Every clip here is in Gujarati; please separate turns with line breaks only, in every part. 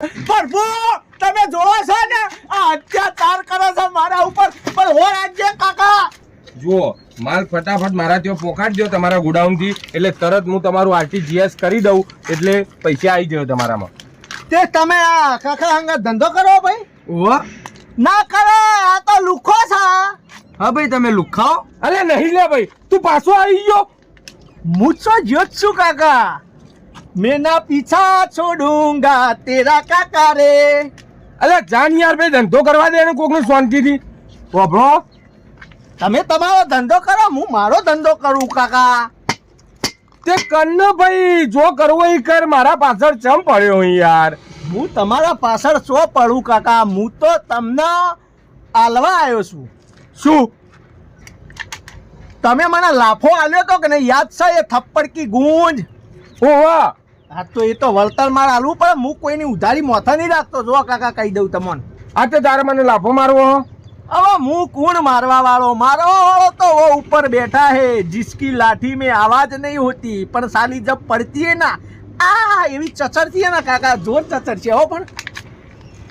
પ્રભુ તમે જોવો છો ને આ અત્યાચાર કરે છે મારા ઉપર પણ હો રાજ્ય કાકા
જુઓ માલ ફટાફટ મારા ત્યાં પોકાડ દો તમારા ગોડાઉન થી એટલે તરત હું તમારું આરટીજીએસ કરી દઉં એટલે પૈસા આવી જાય તમારામાં.
તે તમે આ કાકા અંગત ધંધો કરો ભાઈ?
ઓહો
ના કરે આ તો લુખો છે.
હા ભાઈ તમે લુખાઓ. અરે નહીં લે ભાઈ તું પાછો આવી ગયો.
મુझसे ज्योत છું કાકા मैं ना पीछा छोड़ूंगा तेरा काका रे.
અરે જાન યાર ભાઈ ધંધો કરવા દે ને કોકને શાંતિથી. વાપરો
તમે તમારો ધંધો કરો હું મારો ધંધો કરું કાકા.
તે કન્ન ભાઈ જો કરવો એ કર મારા પાછળ ચમ પડ્યો હું યાર.
હું તમારા પાછળ સો પડું કાકા હું તો તમને આલવા આવ્યો છું.
શું
તમે મને લાફો આલ્યો તો કે નહીં યાદ છે એ થપ્પડ કી ગૂંજ?
ઓવા
હા તો એ તો વળતર માર આલવું પણ હું કોઈની ઉધારી મોથા નહીં રાખતો. જો કાકા કહી દઉં તમને.
આ તે તારે મને લાફો મારવો.
હવે હું કોણ મારવા વાળો તો वो ऊपर बैठा है जिसकी लाठी में आवाज नहीं होती पर साली जब पड़ती है ना आ એવી ચચરતી है ना કાકા જોર ચચર છે હો. પણ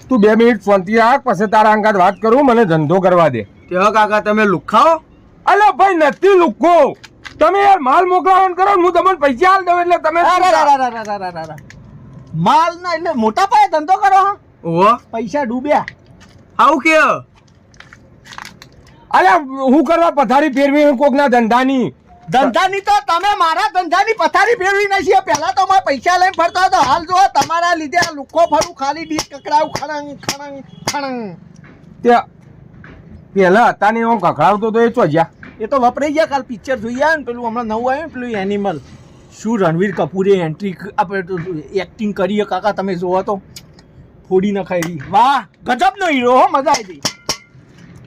તું 2 મિનિટ શાંતિ રાખ પછી તારા અંગાત વાત કરું મને ધંધો કરવા દે.
કેવો કાકા તમે લુખાઓ?
અલે ભાઈ નથી લુકો તમે યાર માલ મોકલાવવાનું કરો હું તમને પૈસા આલ દઉં એટલે તમે
માલ ના એટલે મોટા પાયે ધંધો કરો.
ઓહો
પૈસા ડૂબ્યા
આવું કે અલે હું કરવા પથારી ફેરવી કોકના ધંધાની
તો તમે મારા ધંધાની પથારી ફેરવી નથી. પહેલા તો મેં પૈસા લઈને ફરતો હતો. હાલ જો તમારા લીધે આ લુકો ફરું ખાલી ડીશ કકડાવું ખણંગ ખણંગ ખણંગ.
તે પેલા હતા ને હું કકડાવતો તો એ ચોજ્યા.
એ તો વપરાઈ ગયા. કાલ પિક્ચર જોઈ આવ્યા ને પેલું હમણાં નવું આવ્યું ને પેલું એનિમલ. શું રણવીર કપૂરે એન્ટ્રી આપણે એક્ટિંગ કરી કાકા તમે જોવો તો ફોડી નખાઈ. વાહ ગજબનો હીરો હો મજા આવી ગઈ.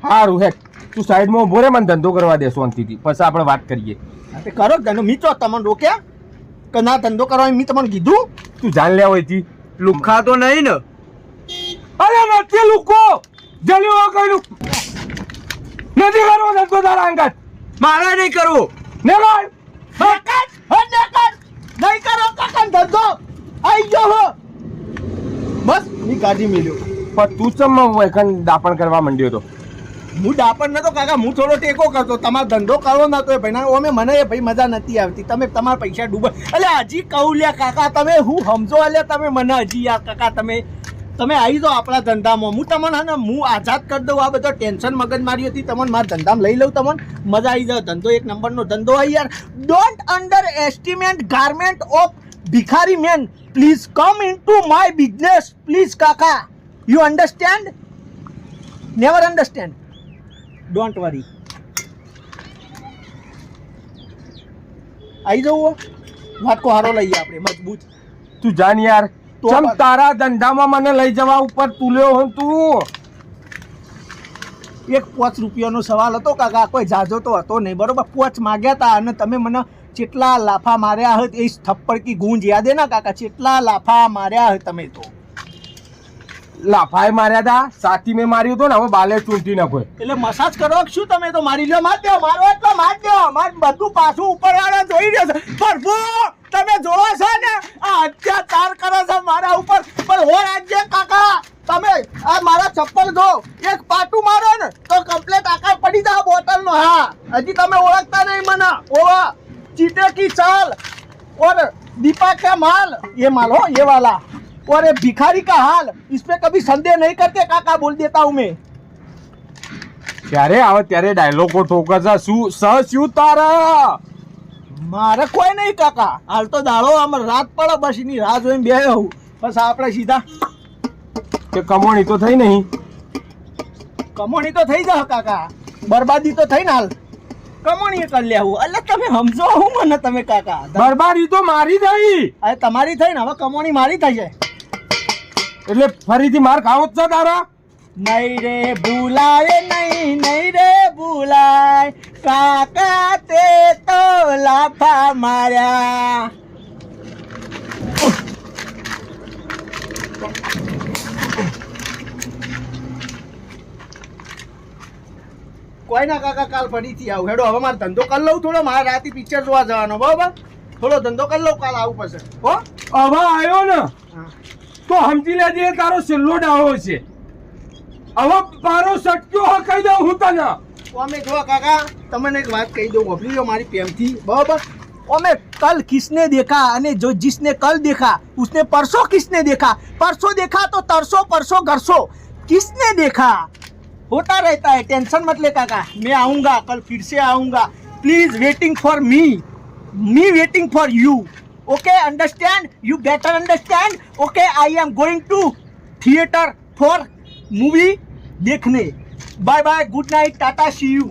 સારું હેક તું સાઈડમાં ઉભો રે મને ધંધો કરવા દે શાંતિથી પછી આપણે વાત કરીએ.
હા તે કરો ધંધો. મી તો તમને રોક્યા કે ના ધંધો કરવા મેં તમને કીધું.
તું જાણ લે હોયથી
લુખા તો નહીં ને?
અરે નથી લુકો જલ્દી કઈલું નથી કરવો ધંધો તારા અંગાત.
મારે નહીં કરવું.
ને ભાઈ
નહીં કરો કાકા ધંધો આઈ ગયો હો બસ ની કાઢી મેલ્યો.
પણ તું ચમ વેકન દાપણ કરવા માંડ્યો તો.
હું ડાપણ નતો કાકા હું થોડો ટેકો કરતો. તમારો ધંધો કરવો નતો ભાઈ ઓમે મને એ ભાઈ મજા નથી આવતી. તમે તમારા પૈસા ડૂબો એટલે હજી કહું લ્યા કાકા તમે હું સમજો અલ્યા તમે મને હજી યાર કાકા તમે આવી જાઓ આપણા ધંધામાં. હું તમને હા ને હું આઝાદ કરી દઉં. આ બધો ટેન્શન મગજમારી હતી તમને મારા ધંધામાં લઈ લઉં. તમને મજા આવી જાય. ધંધો એક નંબરનો ધંધો હોય યાર. Don't underestimate garment of ભિખારી man. Please come into my business please કાકા. You understand? Never understand. Don't worry. આવી જવું વાટકો હારો લઈએ આપણે મજબૂત.
તું જાન યાર ચમ તારા ધંધામાં મને લઈ જવા ઉપર તુલ્યો હું તું.
એક 5 રૂપિયાનો સવાલ હતો કાકા. કોઈ જાજો તો હતો નહીં બરોબર. 5 માગ્યા હતા અને તમે મને કેટલા લાફા માર્યા હતા એ થપ્પડ કી ગૂંજ યાદ હે ના કાકા? કેટલા લાફા માર્યા હતા તમે તો.
લાફાએ માર્યા હતા સાથી મેં માર્યું હતું ને હવે બાલે ચૂંટી નાખો
એટલે મસાજ કરો શું તમે તો મારી લ્યો માર દો મારો એટલો માર દો માર બધું પાછું ઉપર વાળા જોઈ રહ્યો છે. પ્રભુ તમે જોવો છો ને આ અત્યાચાર કરે છે મારા ઉપર પણ હો રાજ્ય કાકા તમે આ મારા ચપ્પલ જો એક પાટું મારો ને તો કમ્પ્લેટ આકાર પડી જાય બોટલ નો. હા હજી તમે ઓળખતા નહીં મને. ઓવા ચીटे की चाल और दीपा का माल ये माल हो ये वाला और ये भिखारी का हाल इस पे कभी संदेह नहीं करते काका बोल देता हूँ मैं.
ત્યારે આવે ત્યારે ડાયલોગો ઠોકર શું તારા
મારે કોઈ નહીં કાકા. હાલ તો દાડો આમ રાત પડે બસ એની રાહ જોઈને બેહ્યો હું. બસ આપણે સીધા
કે કમોણી તો થઈ નહીં.
કમોણી તો થઈ જાય કાકા. બરબાદી તો થઈ ને હાલ કમોણી કરી લેવું. એટલે તમે સમજો હું મને તમે કાકા.
બરબાદી તો મારી થઈ.
અરે તમારી થઈ ને હવે કમોણી મારી થઈ જાય
એટલે ફરીથી માર ખાવો જ છે તારા.
નહીં રે ભૂલાય નહીં રે ભૂલાય કાકા તે તો લાફા માર્યા. કોઈ ના કાકા કાલ ફરીથી આવું. હેડો હવે મારે ધંધો કરી લઉં થોડો. મારે રાતે પિક્ચર જોવા જવાનો બરોબર. થોડો ધંધો કરી લઉં કાલ આવું પછી હો.
હવે આવ્યો ને તો સમજી લેજે એ તારો છેલ્લો ડાવો છે. હવે મારો સટક્યો કહી દઉં હું તને.
અમે જો કાકા તમને એક વાત કહી દઉં ગોપલી લો મારી પ્રેમથી બરાબર. ओमे कल किसने देखा अने जो जिसने कल देखा उसने परसों किसने देखा, परसों देखा तो तरसों परसों घरसों किसने देखा. होता रहता है, टेंशन मत ले काका. मैं आऊँगा कल फिर से आऊँगा. Please waiting for me waiting for you. Okay understand, you better understand. Okay I am going to theatre for movie देखने. Bye bye, good night, tata, see you.